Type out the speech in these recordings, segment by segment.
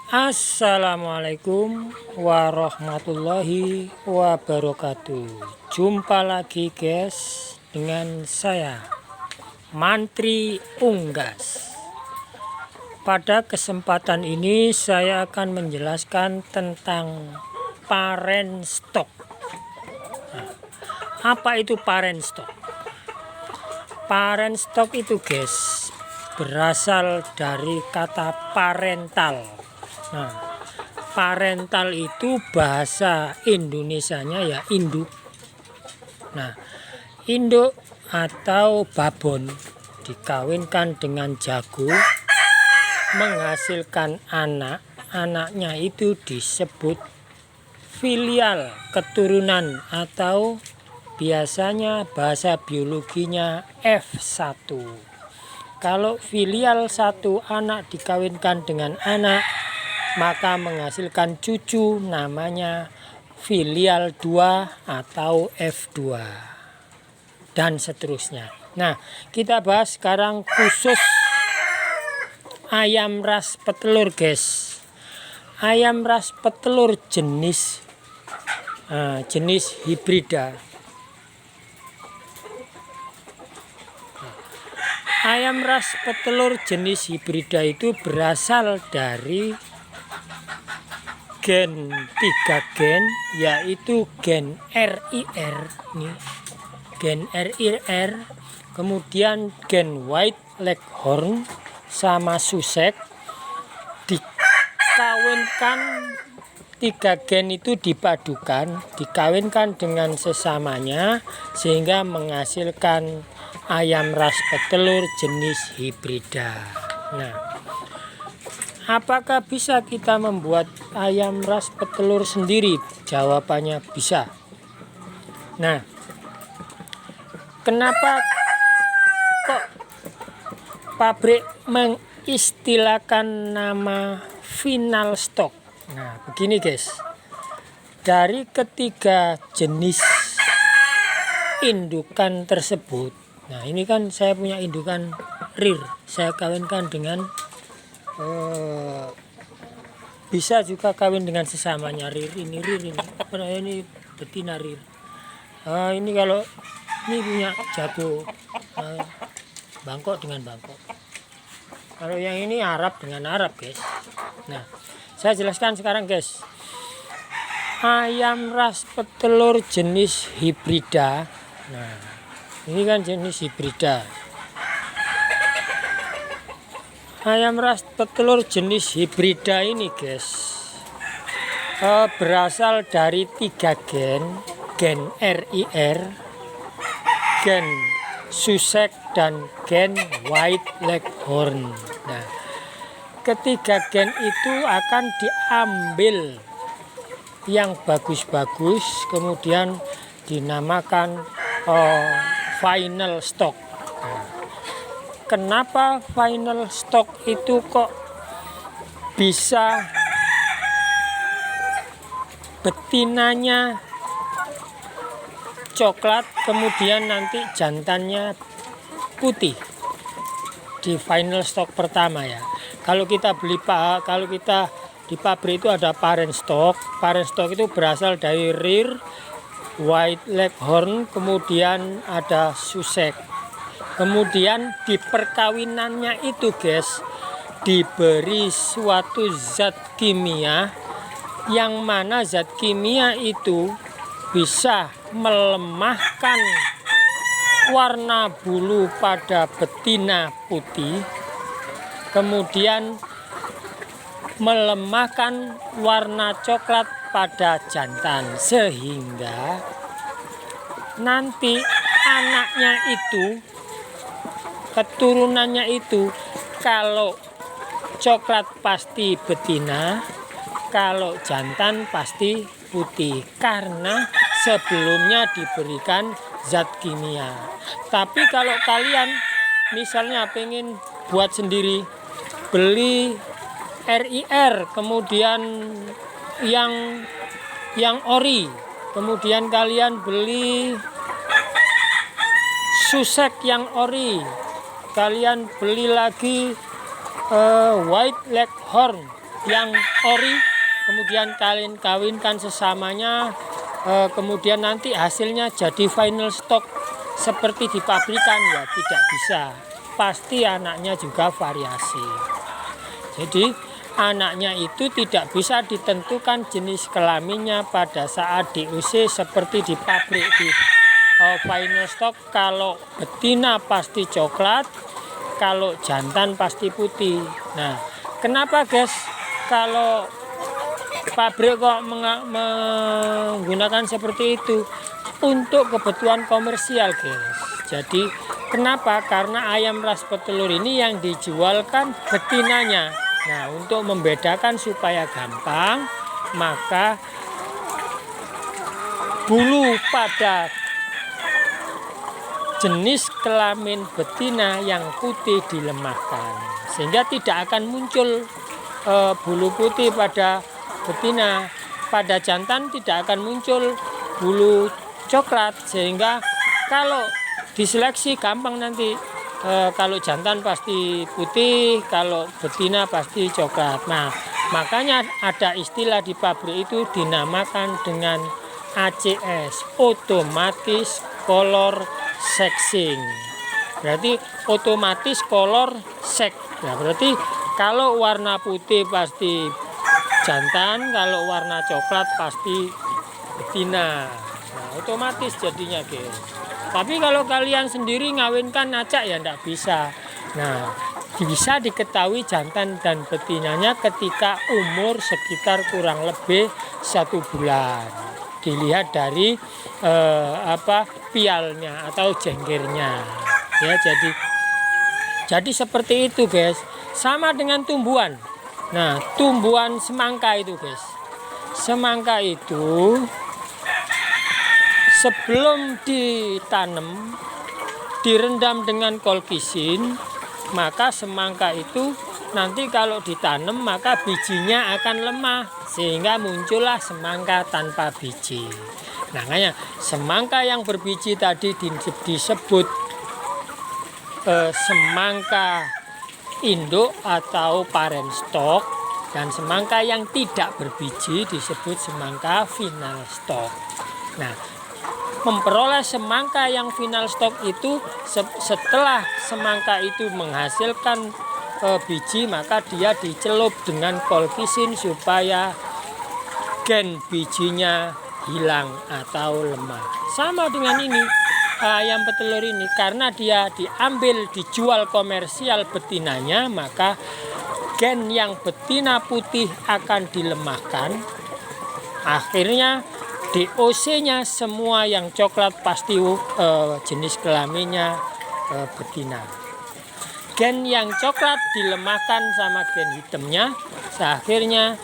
Assalamualaikum warahmatullahi wabarakatuh. Jumpa lagi guys dengan saya Mantri Unggas. Pada kesempatan ini saya akan menjelaskan tentang parent stock. Apa itu parent stock? Parent stock itu guys berasal dari kata parental. Nah, parental itu bahasa Indonesianya ya induk. Nah, induk atau babon dikawinkan dengan jago menghasilkan anak. Anaknya itu disebut filial keturunan atau biasanya bahasa biologinya F1. Kalau filial satu anak dikawinkan dengan anak, maka menghasilkan cucu namanya filial 2 atau F2 dan seterusnya. Nah, kita bahas sekarang khusus ayam ras petelur guys. Ayam ras petelur jenis hibrida. Ayam ras petelur jenis hibrida itu berasal dari gen 3 gen, yaitu gen RIR nih, gen RIR, kemudian gen White Leghorn sama Sussex dikawinkan. 3 gen itu dipadukan, dikawinkan dengan sesamanya sehingga menghasilkan ayam ras petelur jenis hibrida. Nah, apakah bisa kita membuat ayam ras petelur sendiri? Jawabannya bisa. Nah, kenapa kok pabrik mengistilahkan nama final stock? Nah, begini guys. Dari ketiga jenis indukan tersebut, nah ini kan saya punya indukan rear, saya kawinkan dengan bisa juga kawin dengan sesamanya rear ini betina rear. Ini kalau ini punya jago Bangkok dengan Bangkok. Kalau yang ini Arab dengan Arab guys. Nah, saya jelaskan sekarang guys. Ayam ras petelur jenis hibrida. Nah, ini kan jenis hibrida. Ayam ras petelur jenis hibrida ini guys berasal dari 3 gen, gen RIR, gen Sussex dan gen White Leghorn. Nah, ketiga gen itu akan diambil yang bagus-bagus kemudian dinamakan final stock. Nah, kenapa final stock itu kok bisa betinanya coklat kemudian nanti jantannya putih di final stock pertama ya. Kalau kita di pabrik itu ada parent stock. Parent stock itu berasal dari rear, White Leghorn, kemudian ada Sussex. Kemudian di perkawinannya itu guys diberi suatu zat kimia yang mana zat kimia itu bisa melemahkan warna bulu pada betina putih, kemudian melemahkan warna coklat pada jantan sehingga nanti anaknya itu keturunannya itu kalau coklat pasti betina, kalau jantan pasti putih karena sebelumnya diberikan zat kimia. Tapi kalau kalian misalnya pengen buat sendiri, beli RIR kemudian yang ori, kemudian kalian beli Sussex yang ori, kalian beli lagi White Leghorn, yang ori, kemudian kalian kawinkan sesamanya, kemudian nanti hasilnya jadi final stock seperti di pabrikan, ya tidak bisa. Pasti anaknya juga variasi. Jadi anaknya itu tidak bisa ditentukan jenis kelaminnya pada saat DOC seperti di pabrik. Di final stock kalau betina pasti coklat, kalau jantan pasti putih. Nah, kenapa guys kalau pabrik kok menggunakan seperti itu? Untuk kebutuhan komersial guys. Jadi kenapa? Karena ayam ras petelur ini yang dijualkan betinanya. Nah, untuk membedakan supaya gampang, maka bulu pada jenis kelamin betina yang putih dilemahkan, sehingga tidak akan muncul bulu putih pada betina. Pada jantan tidak akan muncul bulu coklat, sehingga kalau diseleksi gampang nanti. Kalau jantan pasti putih, kalau betina pasti coklat. Nah, makanya ada istilah di pabrik itu dinamakan dengan ACS, otomatis color sexing. Berarti otomatis color sex. Nah, berarti kalau warna putih pasti jantan, kalau warna coklat pasti betina. Nah, otomatis jadinya guys. Tapi kalau kalian sendiri ngawinkan acak ya enggak bisa. Nah, bisa diketahui jantan dan betinanya ketika umur sekitar kurang lebih 1 bulan. Dilihat dari pialnya atau jenggernya. Ya, jadi seperti itu guys. Sama dengan tumbuhan. Nah, tumbuhan semangka itu guys. Semangka itu sebelum ditanam direndam dengan kolkisin, maka semangka itu nanti kalau ditanam maka bijinya akan lemah sehingga muncullah semangka tanpa biji. Nah, makanya semangka yang berbiji tadi disebut semangka induk atau parent stock, dan semangka yang tidak berbiji disebut semangka final stock. Nah, memperoleh semangka yang final stock itu setelah semangka itu menghasilkan biji, maka dia dicelup dengan kolkisin supaya gen bijinya hilang atau lemah. Sama dengan ini ayam petelur ini, karena dia dijual komersial betinanya, maka gen yang betina putih akan dilemahkan. Akhirnya DOC-nya semua yang coklat pasti jenis kelaminnya betina. Gen yang coklat dilemahkan sama gen hitamnya, akhirnya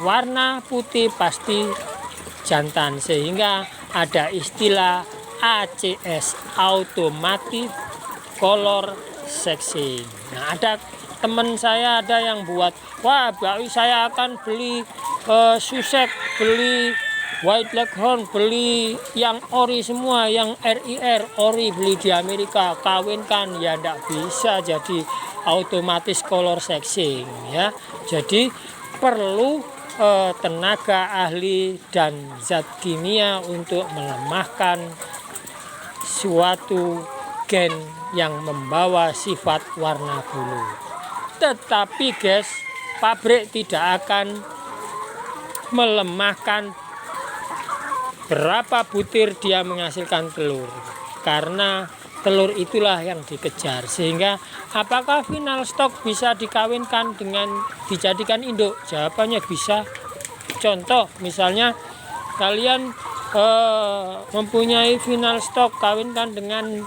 warna putih pasti jantan, sehingga ada istilah ACS, automatic color sexing. Nah, ada teman saya ada yang buat, wah saya akan beli susek, beli white leghorn, beli yang ori semua, yang RIR ori beli di Amerika, kawinkan, ya enggak bisa jadi otomatis color sexing ya. Jadi perlu tenaga ahli dan zat kimia untuk melemahkan suatu gen yang membawa sifat warna bulu. Tetapi guys, pabrik tidak akan melemahkan berapa butir dia menghasilkan telur, karena telur itulah yang dikejar. Sehingga apakah final stock bisa dikawinkan dengan dijadikan induk? Jawabannya bisa. Contoh misalnya kalian mempunyai final stock, kawinkan dengan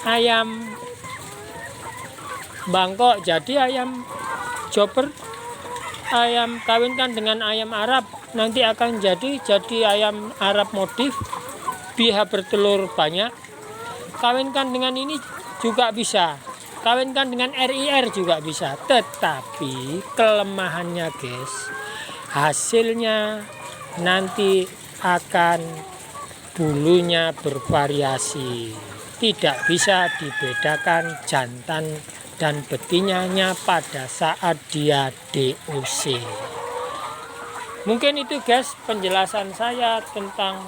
ayam Bangkok jadi ayam Joper, ayam kawinkan dengan ayam Arab nanti akan jadi ayam Arab modif, biha bertelur banyak. Kawinkan dengan ini juga bisa, kawinkan dengan RIR juga bisa. Tetapi kelemahannya guys, hasilnya nanti akan bulunya bervariasi, tidak bisa dibedakan jantan dan betinanya pada saat dia DOC. Mungkin itu guys penjelasan saya tentang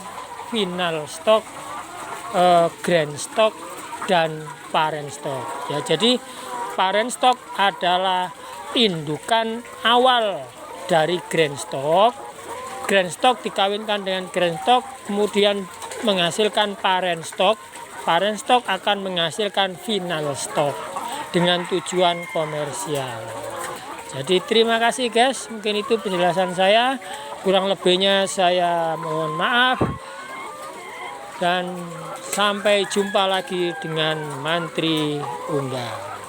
final stok, grand stok, dan parent stok. Ya, jadi parent stok adalah indukan awal dari grand stok. Grand stok dikawinkan dengan grand stok, kemudian menghasilkan parent stok. Parent stok akan menghasilkan final stok dengan tujuan komersial. Jadi terima kasih guys, mungkin itu penjelasan saya. Kurang lebihnya saya mohon maaf. Dan sampai jumpa lagi dengan Mantri Unggal.